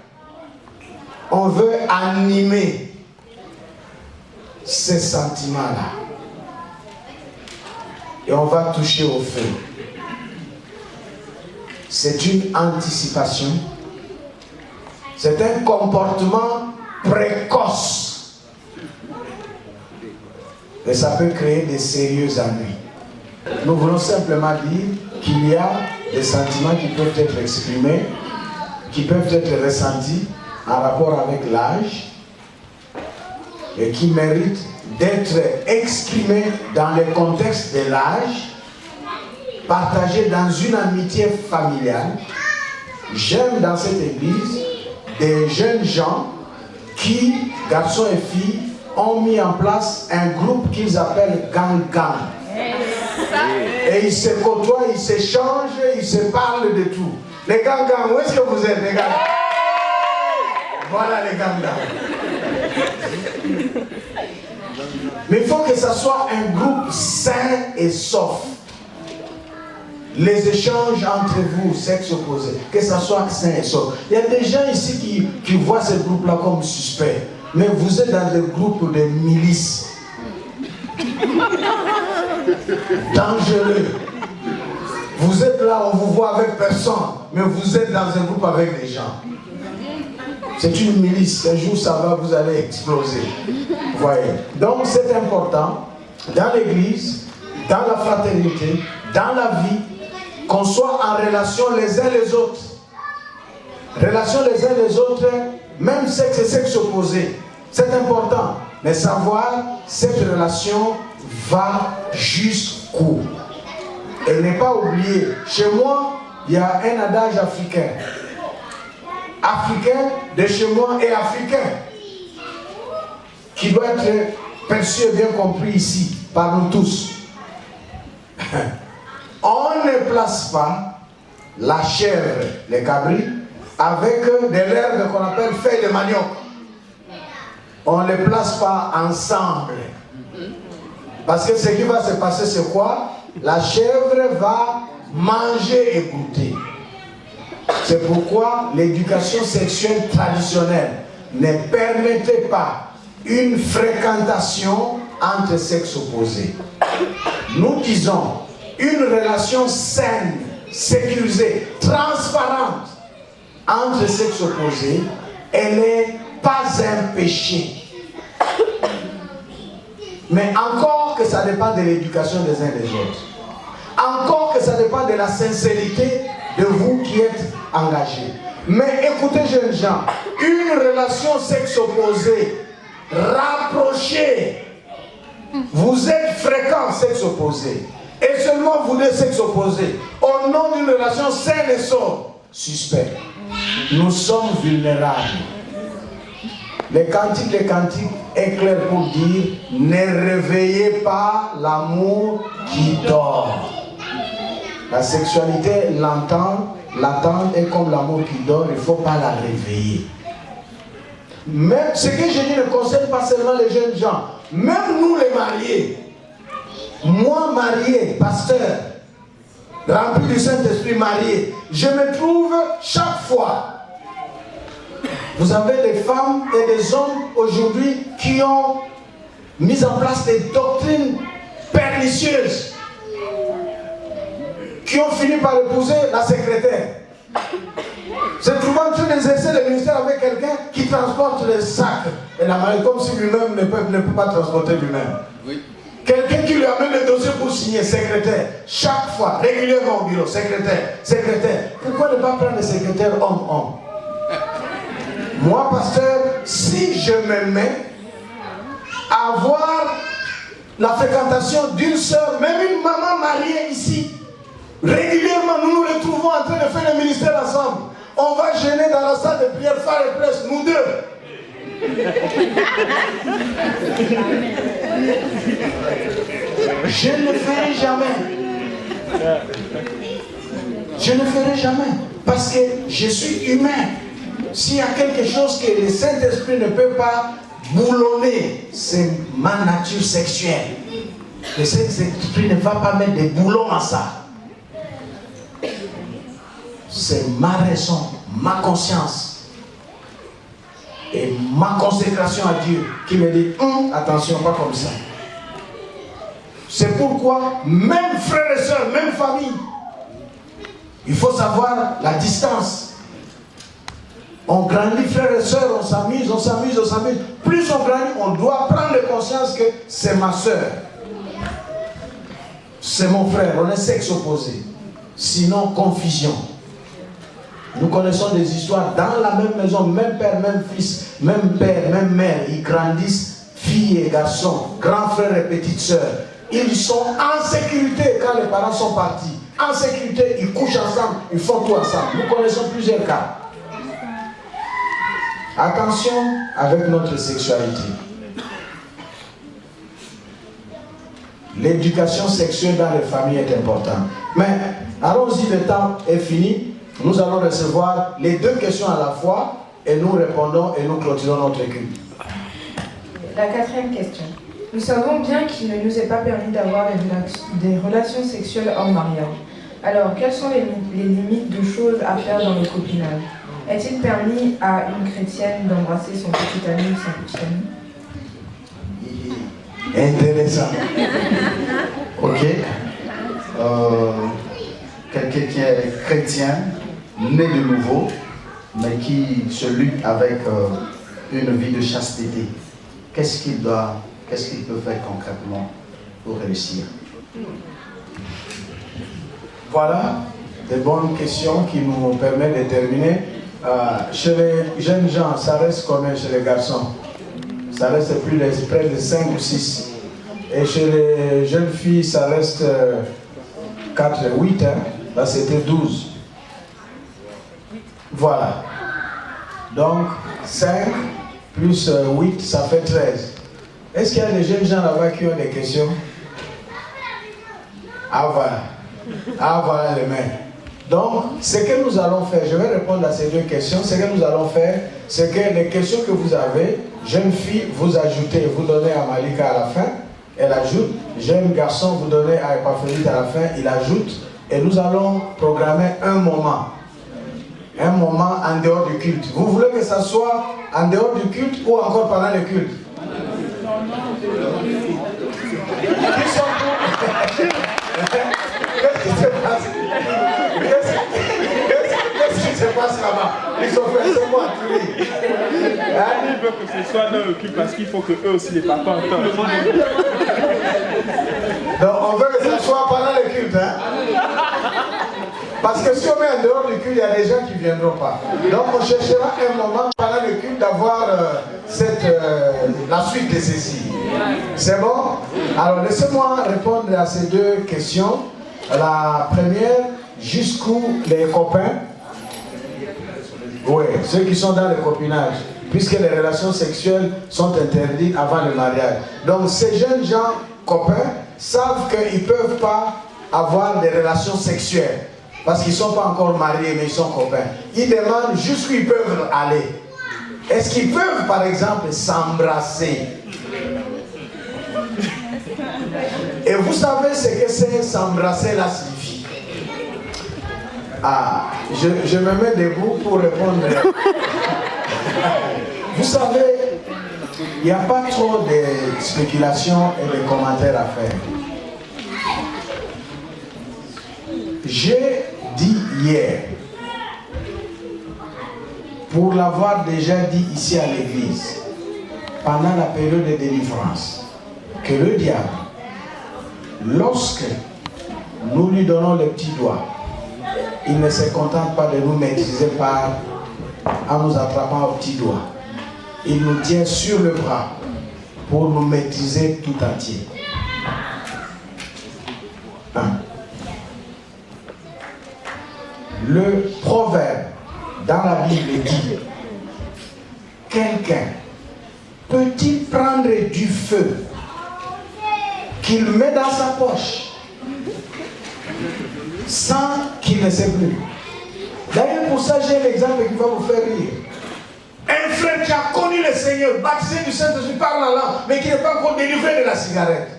on veut animer ces sentiments-là. Et on va toucher au feu. C'est une anticipation. C'est un comportement précoce. Et ça peut créer des sérieux ennuis. Nous voulons simplement dire qu'il y a des sentiments qui peuvent être exprimés, qui peuvent être ressentis en rapport avec l'âge et qui méritent d'être exprimés dans le contexte de l'âge, partagés dans une amitié familiale. J'aime dans cette église des jeunes gens qui, garçons et filles, ont mis en place un groupe qu'ils appellent gang-gang. Et ils se côtoient, ils s'échangent, ils se parlent de tout. Les gang-gang, où est-ce que vous êtes, les gars? Voilà les gang-gang. Mais il faut que ça soit un groupe sain et soft. Les échanges entre vous, sexe opposé, que ça soit sain et soft. Il y a des gens ici qui voient ce groupe-là comme suspect. Mais vous êtes dans le groupe de milices. Dangereux. Vous êtes là, on vous voit avec personne, mais vous êtes dans un groupe avec des gens. C'est une milice. Un jour, ça va, vous allez exploser. Vous voyez. Donc, c'est important, dans l'église, dans la fraternité, dans la vie, qu'on soit en relation les uns les autres. Relation les uns les autres, même sexe et sexe opposé. C'est important. Mais savoir, cette relation va jusqu'où. Et ne pas oublier, chez moi, il y a un adage africain. africain de chez moi est africain, qui doit être perçu et bien compris ici, par nous tous. On ne place pas la chèvre, les cabris, avec des herbes qu'on appelle feuilles de manioc. On ne les place pas ensemble. Parce que ce qui va se passer, c'est quoi? La chèvre va manger et goûter. C'est pourquoi l'éducation sexuelle traditionnelle ne permettait pas une fréquentation entre sexes opposés. Nous disons une relation saine, sécurisée, transparente entre sexes opposés, elle n'est pas un péché. Mais encore que ça dépend de l'éducation des uns des autres. Encore que ça dépend de la sincérité de vous qui êtes engagés. Mais écoutez, jeunes gens, une relation sexe opposée, rapprochée, vous êtes fréquents sexe opposé, et seulement vous deux sexes opposés, au nom d'une relation saine et sobre, suspect. Nous sommes vulnérables. Les cantiques est clair pour dire ne réveillez pas l'amour qui dort. La sexualité, l'attente est comme l'amour qui dort, il ne faut pas la réveiller. Même ce que je dis ne concerne pas seulement les jeunes gens, même nous les mariés, moi marié, pasteur, rempli du Saint-Esprit marié, je me trouve chaque fois. Vous avez des femmes et des hommes aujourd'hui qui ont mis en place des doctrines pernicieuses, qui ont fini par épouser la secrétaire. Se trouvant en train d'exercer le ministère avec quelqu'un qui transporte les sacs et la maille, comme si lui-même ne peut pas transporter lui-même. Oui. Quelqu'un qui lui amène le dossier pour signer, secrétaire, chaque fois, régulièrement au bureau, secrétaire. Pourquoi ne pas prendre le secrétaire homme-homme? Moi, pasteur, si je me mets à avoir la fréquentation d'une sœur, même une maman mariée ici, régulièrement, nous nous retrouvons en train de faire le ministère ensemble. On va gêner dans la salle de prière, faire les presses, nous deux. Je ne le ferai jamais. Je ne le ferai jamais. Parce que je suis humain. S'il y a quelque chose que le Saint-Esprit ne peut pas boulonner, c'est ma nature sexuelle. Le Saint-Esprit ne va pas mettre des boulons à ça. C'est ma raison, ma conscience et ma consécration à Dieu qui me dit attention, pas comme ça. C'est pourquoi même frères et sœurs, même famille, il faut savoir la distance. On grandit, frères et sœurs, on s'amuse. Plus on grandit, on doit prendre conscience que c'est ma sœur, c'est mon frère, on est sexe opposé. Sinon, confusion. Nous connaissons des histoires dans la même maison, même père, même fils, même père, même mère. Ils grandissent, filles et garçons, grands frères et petites sœurs. Ils sont en sécurité quand les parents sont partis. En sécurité, ils couchent ensemble, ils font tout ensemble. Nous connaissons plusieurs cas. Attention avec notre sexualité. L'éducation sexuelle dans les familles est importante. Mais allons-y, le temps est fini. Nous allons recevoir les deux questions à la fois et nous répondons et nous clôturons notre culte. La quatrième question. Nous savons bien qu'il ne nous est pas permis d'avoir des relations sexuelles hors mariage. Alors, quelles sont les limites de choses à faire dans le copinage? Est-il permis à une chrétienne d'embrasser son petit ami ou sa petite amie? Intéressant. Ok. Quelqu'un qui est chrétien, né de nouveau, mais qui se lutte avec une vie de chasteté. Qu'est-ce qu'il peut faire concrètement pour réussir? Voilà des bonnes questions qui nous permettent de terminer. Chez les jeunes gens, ça reste combien chez les garçons? Ça reste près de 5 ou 6. Et chez les jeunes filles, ça reste 8. Là, c'était 12. Voilà. Donc, 5 plus 8, ça fait 13. Est-ce qu'il y a des jeunes gens là-bas qui ont des questions? Ah voilà. Ah voilà les mains. Donc, ce que nous allons faire, je vais répondre à ces deux questions. Ce que nous allons faire, c'est que les questions que vous avez, jeune fille, vous ajoutez, vous donnez à Malika à la fin, elle ajoute. Jeune garçon, vous donnez à Epaphrodite à la fin, il ajoute. Et nous allons programmer un moment en dehors du culte. Vous voulez que ça soit en dehors du culte ou encore pendant le culte? Qui sont pour? Qu'est-ce qui se passe? Qu'est-ce qui se passe là-bas? Ils ont fait ce mois tous les. Ils veulent que ce soit dans le culte parce qu'il faut que eux aussi les papas entendent. Donc on veut que ça soit pendant le culte, hein? Parce que si on met en dehors du culte, il y a des gens qui ne viendront pas. Donc on cherchera un moment pendant le culte d'avoir la suite de ceci. C'est bon? Alors laissez-moi répondre à ces deux questions. La première, jusqu'où les copains? Oui, ceux qui sont dans le copinage, puisque les relations sexuelles sont interdites avant le mariage. Donc ces jeunes gens copains savent qu'ils ne peuvent pas avoir des relations sexuelles. Parce qu'ils ne sont pas encore mariés, mais ils sont copains. Ils demandent jusqu'où ils peuvent aller. Est-ce qu'ils peuvent, par exemple, s'embrasser? Et vous savez ce que c'est s'embrasser là signifie? Ah, je me mets debout pour répondre. Vous savez, il n'y a pas trop de spéculations et de commentaires à faire. J'ai dit hier, pour l'avoir déjà dit ici à l'église, pendant la période de délivrance, que le diable, lorsque nous lui donnons le petit doigt, il ne se contente pas de nous maîtriser en nous attrapant au petit doigt. Il nous tient sur le bras pour nous maîtriser tout entier. Le proverbe dans la Bible dit: quelqu'un peut-il prendre du feu qu'il met dans sa poche sans qu'il ne sait plus? D'ailleurs, pour ça, j'ai l'exemple qui va vous faire rire. Un frère qui a connu le Seigneur, baptisé du Saint-Esprit, parle la langue, mais qui n'est pas encore délivré de la cigarette,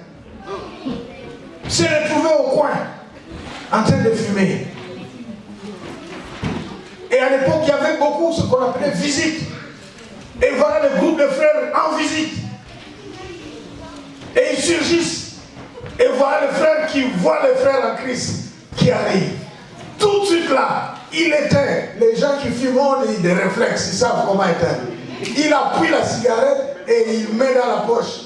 s'est retrouvé au coin en train de fumer. Et à l'époque, il y avait beaucoup ce qu'on appelait visite. Et voilà le groupe de frères en visite. Et ils surgissent. Et voilà le frère qui voit le frère en Christ qui arrive. Tout de suite là, il éteint. Les gens qui fument ont des réflexes, ils savent comment éteindre. Il appuie la cigarette et il met dans la poche.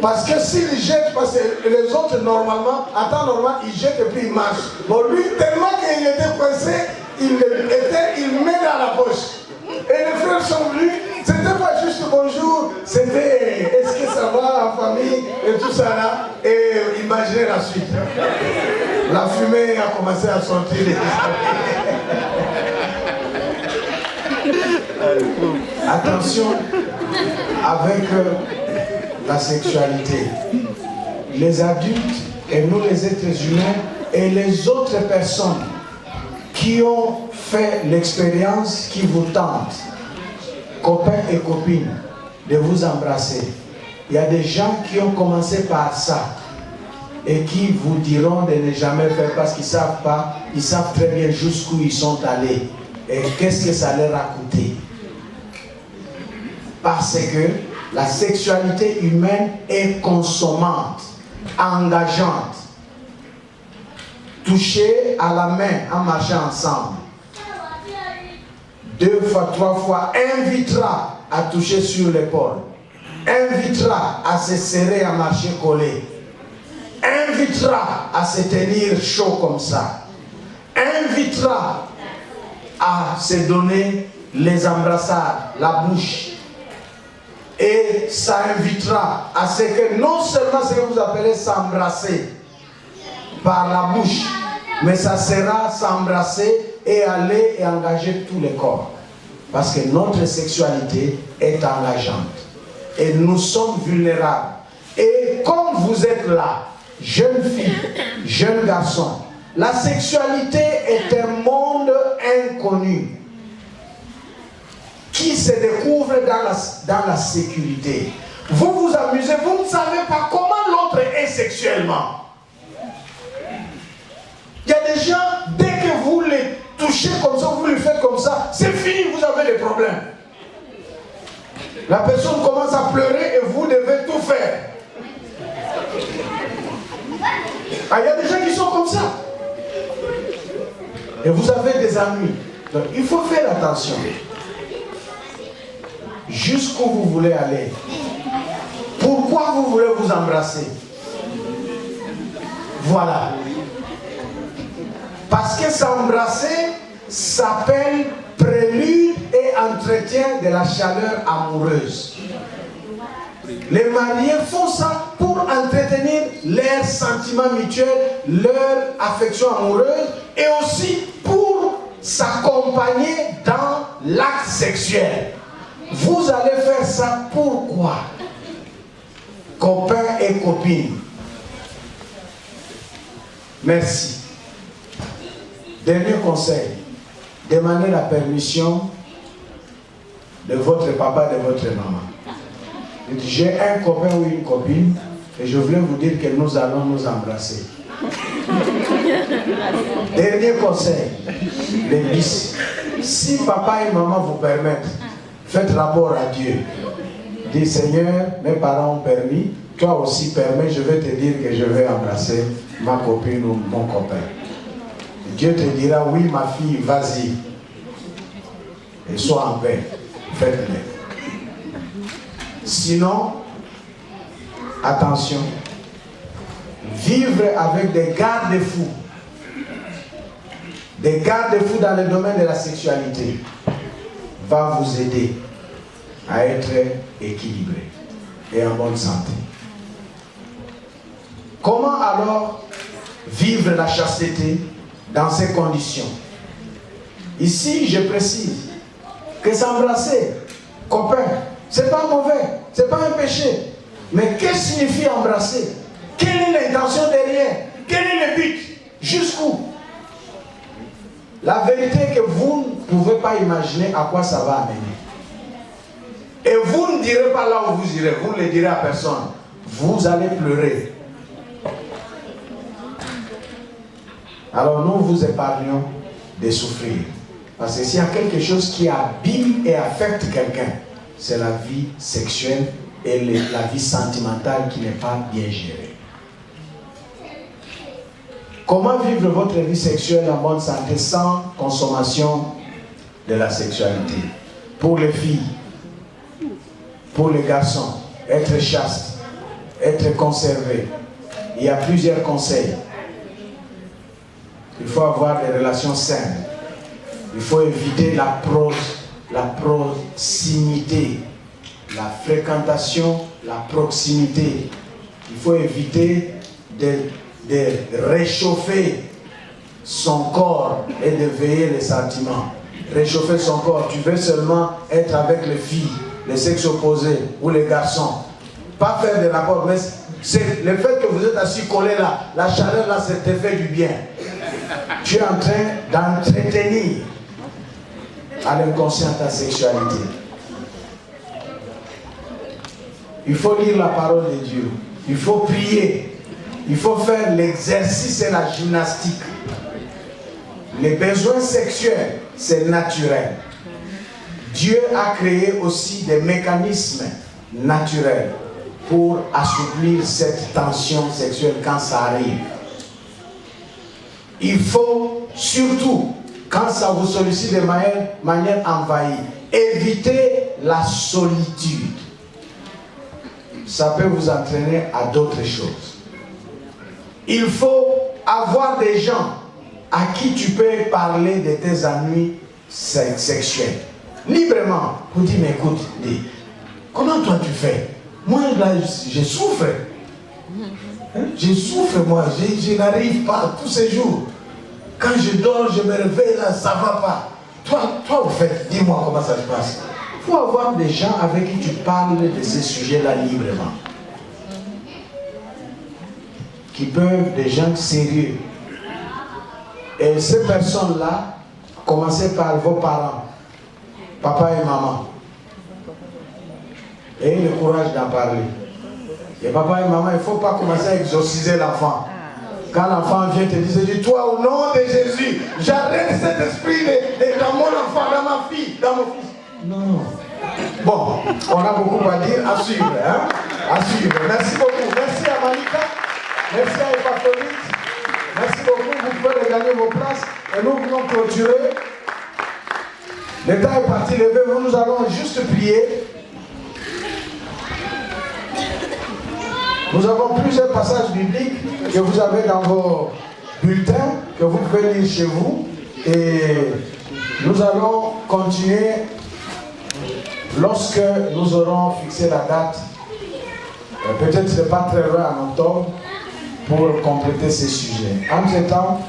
Parce que s'il jette, parce que les autres normalement, en temps normal, ils jettent et puis ils marchent. Bon, lui, tellement qu'il était coincé, il met dans la poche. Et les frères sont venus, c'était pas juste bonjour, c'était est-ce que ça va en famille et tout ça là. Et imaginez la suite. La fumée a commencé à sortir. Attention avec la sexualité. Les adultes et nous les êtres humains et les autres personnes qui ont fait l'expérience qui vous tente, copains et copines, de vous embrasser. Il y a des gens qui ont commencé par ça et qui vous diront de ne jamais faire parce qu'ils ne savent pas, ils savent très bien jusqu'où ils sont allés et qu'est-ce que ça leur a coûté. Parce que la sexualité humaine est consommante, engageante. Toucher à la main en marchant ensemble. 2 fois, 3 fois, invitera à toucher sur l'épaule. Invitera à se serrer, à marcher collé. Invitera à se tenir chaud comme ça. Invitera à se donner les embrassades, la bouche. Et ça invitera à ce que non seulement ce que vous appelez s'embrasser par la bouche, mais ça sera s'embrasser et aller et engager tous les corps. Parce que notre sexualité est engageante. Et nous sommes vulnérables. Et comme vous êtes là, jeunes filles, jeunes garçons, la sexualité est un monde inconnu qui se découvre dans la sécurité. Vous vous amusez, vous ne savez pas comment l'autre est sexuellement. Il y a des gens, dès que vous les touchez comme ça, vous les faites comme ça, c'est fini, vous avez des problèmes. La personne commence à pleurer et vous devez tout faire. Ah, il y a des gens qui sont comme ça. Et vous avez des amis. Donc il faut faire attention. Jusqu'où vous voulez aller. Pourquoi vous voulez vous embrasser? Voilà. Parce que s'embrasser s'appelle prélude et entretien de la chaleur amoureuse. Les mariés font ça pour entretenir leurs sentiments mutuels, leur affection amoureuse et aussi pour s'accompagner dans l'acte sexuel. Vous allez faire ça pourquoi? Copains et copines. Merci. Dernier conseil. Demandez la permission de votre papa et de votre maman. J'ai un copain ou une copine et je voulais vous dire que nous allons nous embrasser. Dernier conseil. Les bis. Si papa et maman vous permettent, faites rapport à Dieu. Dites Seigneur, mes parents ont permis, toi aussi permets, je vais te dire que je vais embrasser ma copine ou mon copain. Dieu te dira, oui ma fille, vas-y. Et sois en paix. Faites-le. Sinon, attention, vivre avec des garde-fous. Des garde-fous dans le domaine de la sexualité va vous aider à être équilibré et en bonne santé. Comment alors vivre la chasteté dans ces conditions? Ici, je précise que s'embrasser, copain, c'est pas mauvais, c'est pas un péché. Mais qu'est-ce que signifie embrasser? Quelle est l'intention derrière? Quel est le but? Jusqu'où? La vérité est que vous ne pouvez pas imaginer à quoi ça va amener. Et vous ne direz pas là où vous irez, vous ne le direz à personne. Vous allez pleurer. Alors nous vous épargnons de souffrir. Parce que s'il y a quelque chose qui abîme et affecte quelqu'un, c'est la vie sexuelle et la vie sentimentale qui n'est pas bien gérée. Comment vivre votre vie sexuelle en bonne santé sans consommation de la sexualité? Pour les filles, pour les garçons, être chaste, être conservé. Il y a plusieurs conseils. Il faut avoir des relations saines. Il faut éviter la proximité, la fréquentation, la proximité. Il faut éviter de réchauffer son corps et de veiller les sentiments. Réchauffer son corps, tu veux seulement être avec les filles, les sexes opposés ou les garçons. Pas faire des rapports, mais c'est le fait que vous êtes assis collés là, la chaleur là, ça te fait du bien. Tu es en train d'entretenir à l'inconscient ta sexualité. Il faut lire la parole de Dieu. Il faut prier. Il faut faire l'exercice et la gymnastique. Les besoins sexuels, c'est naturel. Dieu a créé aussi des mécanismes naturels pour assouplir cette tension sexuelle quand ça arrive. Il faut surtout, quand ça vous sollicite de manière envahie, éviter la solitude. Ça peut vous entraîner à d'autres choses. Il faut avoir des gens à qui tu peux parler de tes ennuis sexuels. Librement. Vous dites, mais écoute, comment toi tu fais? Moi, là, je souffre. Je souffre, moi. Je n'arrive pas tous ces jours. Quand je dors, je me réveille, là, ça ne va pas. Toi, au fait, dis-moi comment ça se passe. Il faut avoir des gens avec qui tu parles de ces sujets-là librement. Qui peuvent, des gens sérieux. Et ces personnes-là, commencez par vos parents, papa et maman. Ayez le courage d'en parler. Et papa et maman, il ne faut pas commencer à exorciser l'enfant. Quand l'enfant vient te dire, dis toi au nom de Jésus, j'arrête cet esprit dans mon enfant, dans ma fille, dans mon fils. Non. Bon, on a beaucoup à dire, à suivre. Hein? À suivre. Merci beaucoup. Merci à Malika. Merci à Epaphrodites. Merci beaucoup. Vous pouvez regagner vos places. Et nous voulons clôturer. Le temps est parti. Levez-vous. Nous allons juste prier. Nous avons plusieurs passages bibliques que vous avez dans vos bulletins, que vous pouvez lire chez vous. Et nous allons continuer lorsque nous aurons fixé la date. Peut-être ce n'est pas très loin en octobre pour compléter ces sujets. En ce temps,